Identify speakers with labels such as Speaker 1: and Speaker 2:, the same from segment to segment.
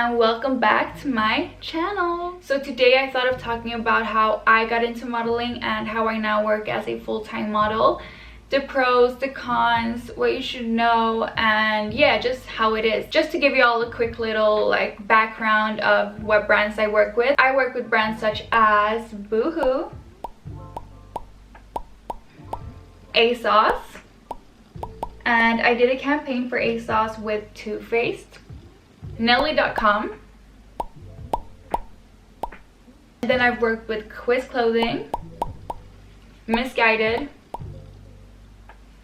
Speaker 1: and welcome back to my channel. So today I thought of talking about how I got into modeling and how I now work as a full-time model, the pros, the cons, what you should know, and yeah, just how it is. Just to give you all a quick little like background of what brands I work with. I work with brands such as Boohoo, ASOS, and I did a campaign for ASOS with Too Faced, Nelly.com, and then I've worked with Quiz Clothing, Misguided.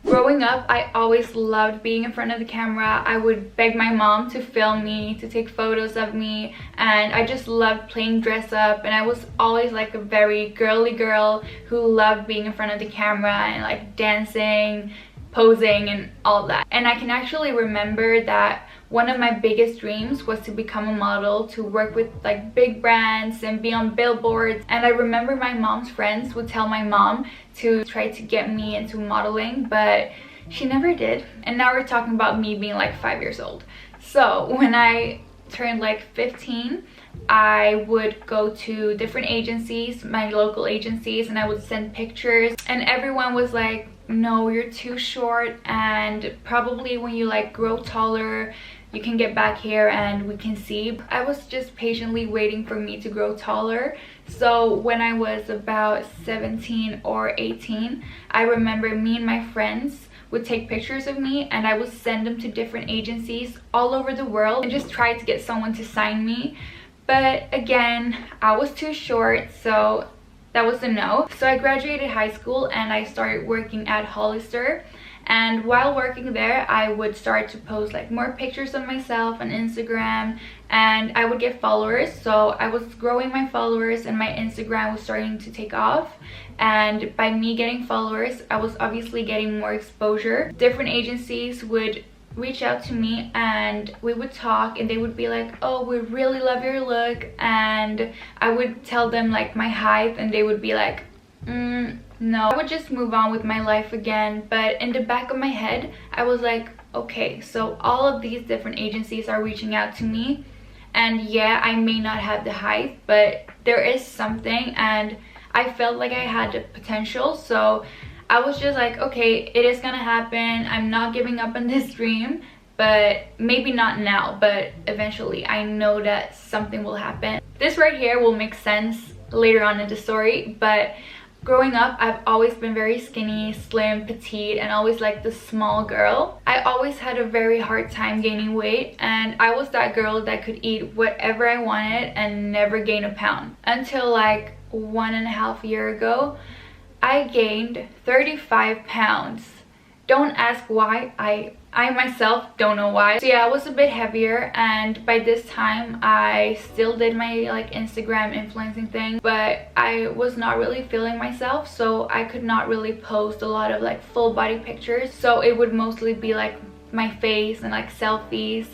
Speaker 1: Growing up, I always loved being in front of the camera. I would beg my mom to film me, to take photos of me, and I just loved playing dress up, and I was always like a very girly girl who loved being in front of the camera and like dancing, posing and all that. And I can actually remember that one of my biggest dreams was to become a model, to work with like big brands and be on billboards. And I remember my mom's friends would tell my mom to try to get me into modeling, but she never did. And now we're talking about me being like 5 years old. So when I turned like 15, I would go to different agencies, my local agencies, and I would send pictures, and everyone was like, no, you're too short, and probably when you like grow taller you can get back here and we can see. I was just patiently waiting for me to grow taller. So when I was about 17 or 18, I remember me and my friends would take pictures of me and I would send them to different agencies all over the world and just try to get someone to sign me. But again, I was too short, so that was a no. So I graduated high school and I started working at Hollister. And while working there, I would start to post like more pictures of myself on Instagram, and I would get followers. So I was growing my followers and my Instagram was starting to take off. And by me getting followers, I was obviously getting more exposure. Different agencies would reach out to me and we would talk, and they would be like, oh, we really love your look. And I would tell them like my height and they would be like, no. I would just move on with my life again. But in the back of my head, I was like, okay, so all of these different agencies are reaching out to me, and yeah, I may not have the height, but there is something, and I felt like I had the potential. So I was just like, okay, it is gonna happen. I'm not giving up on this dream, but maybe not now, but eventually I know that something will happen. This right here will make sense later on in the story, but growing up, I've always been very skinny, slim, petite, and always like the small girl. I always had a very hard time gaining weight, and I was that girl that could eat whatever I wanted and never gain a pound. Until like 1.5 years ago, I gained 35 pounds. Don't ask why. I myself don't know why. So yeah, I was a bit heavier, and by this time I still did my like Instagram influencing thing, but I was not really feeling myself, so I could not really post a lot of like full body pictures. So it would mostly be like my face and like selfies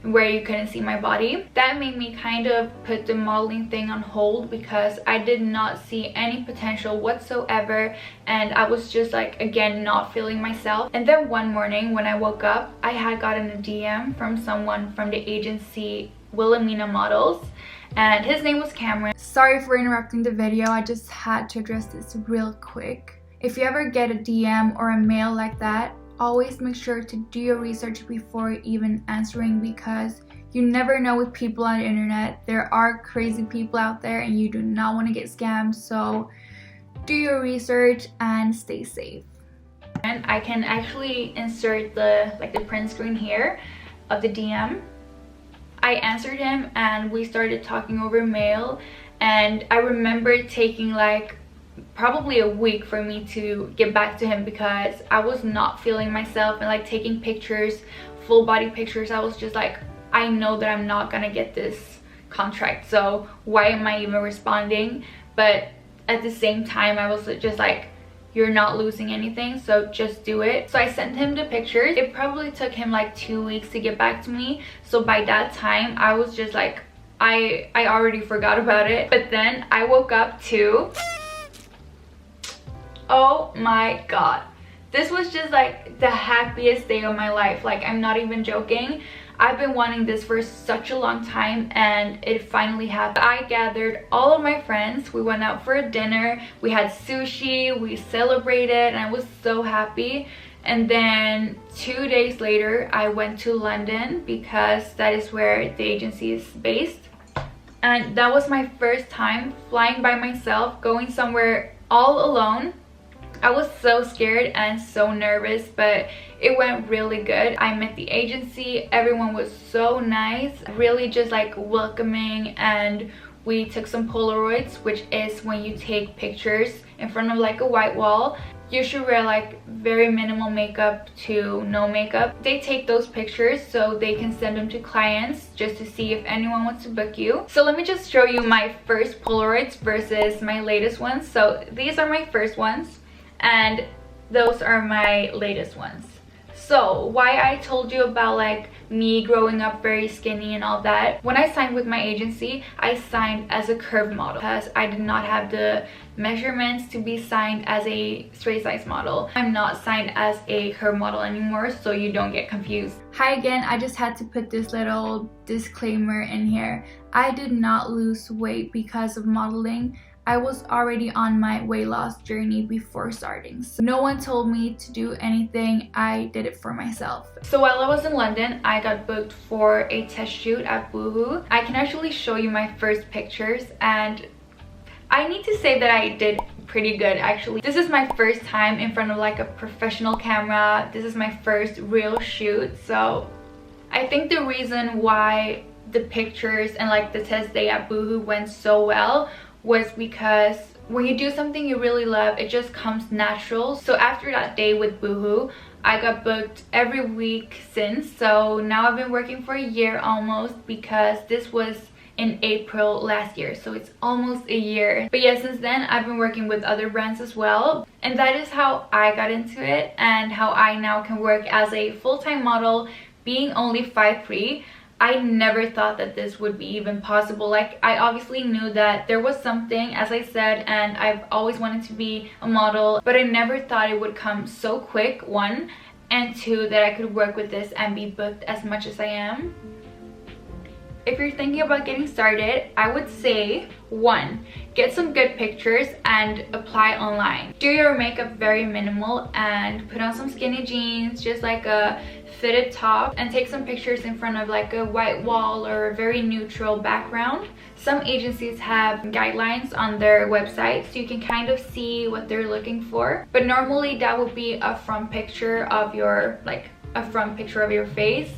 Speaker 1: where you couldn't see my body. That made me kind of put the modeling thing on hold because I did not see any potential whatsoever, and I was just like, again, not feeling myself. And then one morning when I woke up, I had gotten a DM from someone from the agency Wilhelmina Models, and his name was Cameron. Sorry for interrupting the video, I just had to address this real quick. If you ever get a DM or a mail like that, always make sure to do your research before even answering, because you never know with people on the internet. There are crazy people out there and you do not want to get scammed, so do your research and stay safe. And I can actually insert the print screen here of the DM. I answered him and we started talking over mail, and I remember taking like probably a week for me to get back to him because I was not feeling myself, and like taking pictures, full body pictures, I was just like, I know that I'm not gonna get this contract, so why am I even responding? But at the same time I was just like, you're not losing anything, so just do it. So I sent him the pictures. It probably took him like 2 weeks to get back to me, so by that time I was just like, I already forgot about it. But then I woke up to, oh my god, this was just like the happiest day of my life. Like, I'm not even joking. I've been wanting this for such a long time, and it finally happened. I gathered all of my friends, we went out for a dinner, we had sushi, we celebrated, and I was so happy. And then 2 days later I went to London because that is where the agency is based, and that was my first time flying by myself, going somewhere all alone. I was so scared and so nervous, but it went really good. I met the agency, everyone was so nice, really just like welcoming, and we took some Polaroids, which is when you take pictures in front of like a white wall. You should wear like very minimal makeup to no makeup. They take those pictures so they can send them to clients just to see if anyone wants to book you. So let me just show you my first Polaroids versus my latest ones. So these are my first ones and those are my latest ones. So why I told you about like me growing up very skinny and all that, when I signed with my agency, I signed as a curve model because I did not have the measurements to be signed as a straight size model. I'm not signed as a curve model anymore, so you don't get confused. Hi again, I just had to put this little disclaimer in here. I did not lose weight because of modeling. I was already on my weight loss journey before starting. So no one told me to do anything, I did it for myself. So while I was in London, I got booked for a test shoot at Boohoo. I can actually show you my first pictures, and I need to say that I did pretty good actually. This is my first time in front of like a professional camera. This is my first real shoot. So I think the reason why the pictures and like the test day at Boohoo went so well was because when you do something you really love, it just comes natural. So after that day with Boohoo, I got booked every week since. So now I've been working for a year almost, because this was in April last year, so it's almost a year. But yeah, since then I've been working with other brands as well, and that is how I got into it and how I now can work as a full-time model, being only 5'3". I never thought that this would be even possible. Like, I obviously knew that there was something, as I said, and I've always wanted to be a model, but I never thought it would come so quick, one, and two, that I could work with this and be booked as much as I am. If you're thinking about getting started, I would say, 1, get some good pictures and apply online. Do your makeup very minimal and put on some skinny jeans, just like a fitted top, and take some pictures in front of like a white wall or a very neutral background. Some agencies have guidelines on their website so you can kind of see what they're looking for, but normally that would be a front picture of your, like a front picture of your face,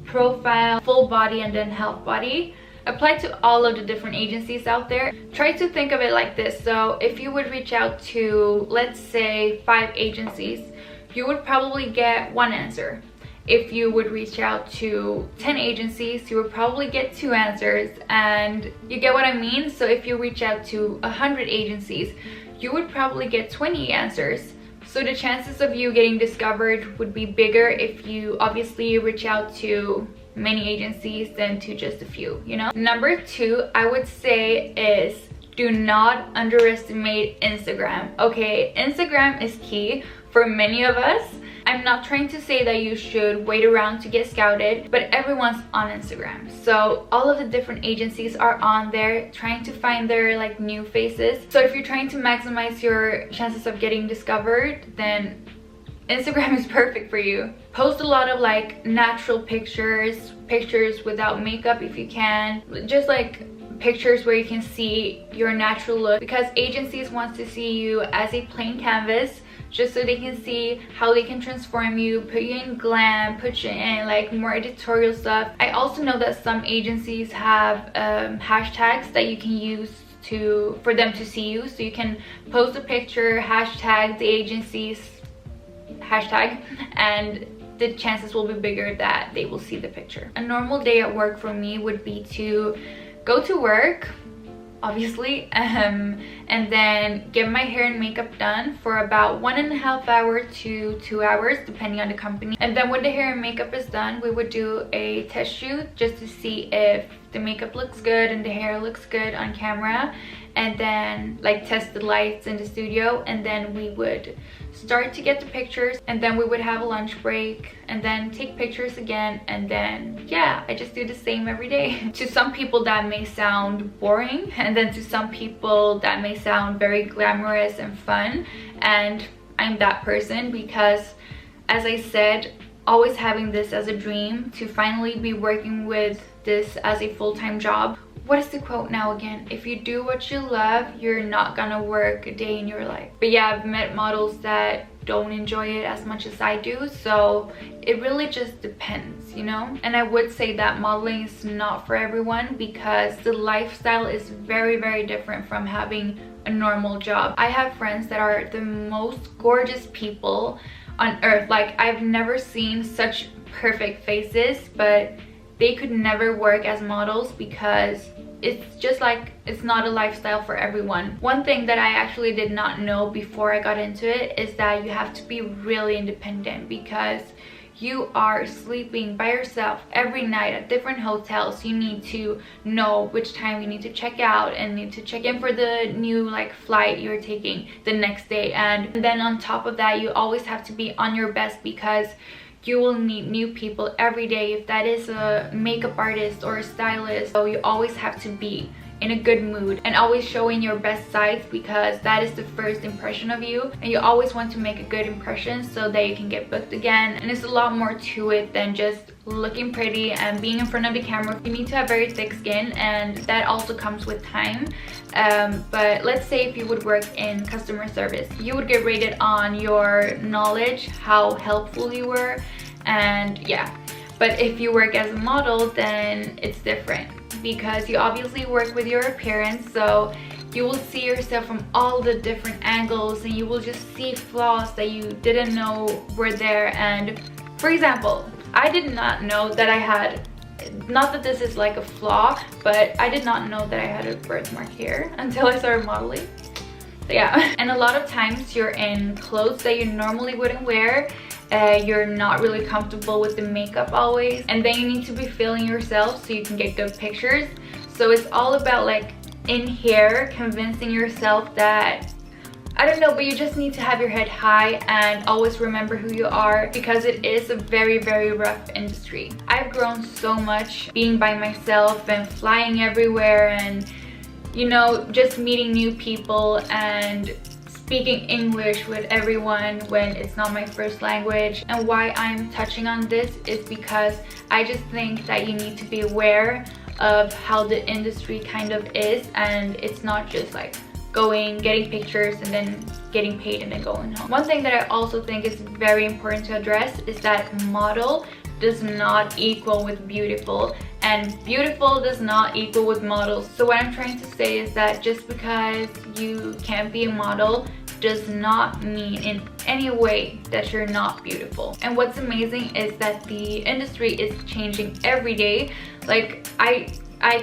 Speaker 1: profile, full body, and then half body. Apply to all of the different agencies out there. Try to think of it like this. So if you would reach out to, let's say, 5 agencies, you would probably get 1 answer. If you would reach out to 10 agencies, you would probably get 2 answers, and you get what I mean? So if you reach out to 100 agencies, you would probably get 20 answers. So the chances of you getting discovered would be bigger if you obviously reach out to many agencies than to just a few, you know? Number 2, I would say, is do not underestimate Instagram. Okay, Instagram is key for many of us. I'm not trying to say that you should wait around to get scouted, but everyone's on Instagram. So all of the different agencies are on there trying to find their like new faces. So if you're trying to maximize your chances of getting discovered, then Instagram is perfect for you. Post a lot of like natural pictures without makeup if you can. Just like pictures where you can see your natural look, because agencies want to see you as a plain canvas, just so they can see how they can transform you, put you in glam, put you in like more editorial stuff. I also know that some agencies have hashtags that you can use for them to see you. So you can post a picture, hashtag the agency's hashtag, and the chances will be bigger that they will see the picture. A normal day at work for me would be to go to work, obviously, and then get my hair and makeup done for about 1.5 hours to 2 hours depending on the company. And then when the hair and makeup is done, we would do a test shoot just to see if the makeup looks good and the hair looks good on camera, and then like test the lights in the studio, and then we would start to get the pictures, and then we would have a lunch break and then take pictures again, and then yeah, I just do the same every day. To some people that may sound boring, and then to some people that may sound very glamorous and fun, and I'm that person because, as I said, always having this as a dream to finally be working with this as a full-time job. What is the quote now again? If you do what you love, you're not gonna work a day in your life. But yeah, I've met models that don't enjoy it as much as I do, so it really just depends, you know? And I would say that modeling is not for everyone because the lifestyle is very, very different from having a normal job. I have friends that are the most gorgeous people on earth. Like, I've never seen such perfect faces, but they could never work as models because it's just like, it's not a lifestyle for everyone. One thing that I actually did not know before I got into it is that you have to be really independent because you are sleeping by yourself every night at different hotels. You need to know which time you need to check out and need to check in for the new like flight you're taking the next day. And then on top of that, you always have to be on your best because you will meet new people every day, if that is a makeup artist or a stylist. So you always have to be in a good mood and always showing your best sides because that is the first impression of you, and you always want to make a good impression so that you can get booked again. And it's a lot more to it than just looking pretty and being in front of the camera. You need to have very thick skin, and that also comes with time. But let's say if you would work in customer service, you would get rated on your knowledge, how helpful you were, and yeah. But if you work as a model, then it's different because you obviously work with your appearance, so you will see yourself from all the different angles and you will just see flaws that you didn't know were there. And for example, I did not know that I had, not that this is like a flaw, but I did not know that I had a birthmark here until I started modeling. So yeah. And a lot of times you're in clothes that you normally wouldn't wear. You're not really comfortable with the makeup always, and then you need to be feeling yourself so you can get good pictures. So it's all about like in here convincing yourself that, I don't know, but you just need to have your head high and always remember who you are because it is a very, very rough industry. I've grown so much being by myself and flying everywhere and, you know, just meeting new people and speaking English with everyone when it's not my first language. And why I'm touching on this is because I just think that you need to be aware of how the industry kind of is, and it's not just like going, getting pictures and then getting paid and then going home. One thing that I also think is very important to address is that model does not equal with beautiful, and beautiful does not equal with models. So what I'm trying to say is that just because you can't be a model does not mean in any way that you're not beautiful. And what's amazing is that the industry is changing every day. Like I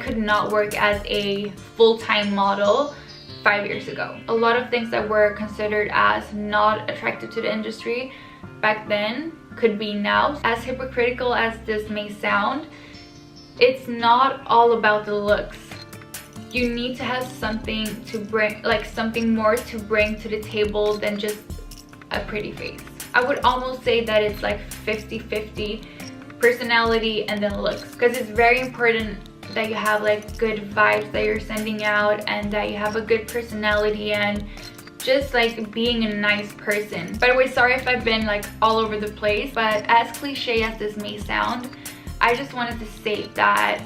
Speaker 1: could not work as a full-time model 5 years ago. A lot of things that were considered as not attractive to the industry back then could be now. As hypocritical as this may sound, it's not all about the looks. You need to have something to bring, like something more to bring to the table than just a pretty face. I would almost say that it's like 50-50 personality and then looks, because it's very important that you have like good vibes that you're sending out and that you have a good personality and just like being a nice person. By the way, sorry if I've been like all over the place, but as cliche as this may sound, I just wanted to state that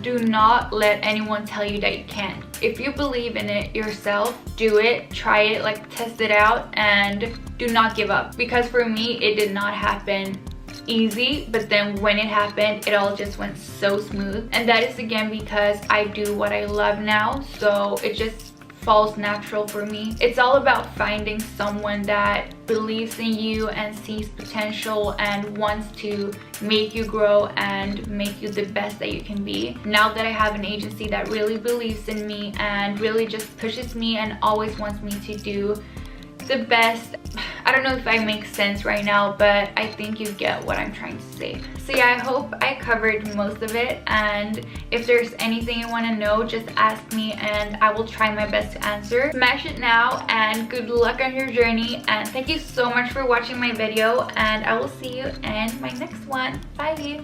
Speaker 1: do not let anyone tell you that you can't. If you believe in it yourself, do it, try it, like test it out, and do not give up. Because for me, it did not happen easy, but then when it happened, it all just went so smooth. And that is again because I do what I love now, so it just falls natural for me. It's all about finding someone that believes in you and sees potential and wants to make you grow and make you the best that you can be. Now that I have an agency that really believes in me and really just pushes me and always wants me to do the best. I don't know if I make sense right now, but I think you get what I'm trying to say. So yeah, I hope I covered most of it, and if there's anything you want to know, just ask me and I will try my best to answer. Smash it now, and good luck on your journey, and thank you so much for watching my video, and I will see you in my next one. Bye.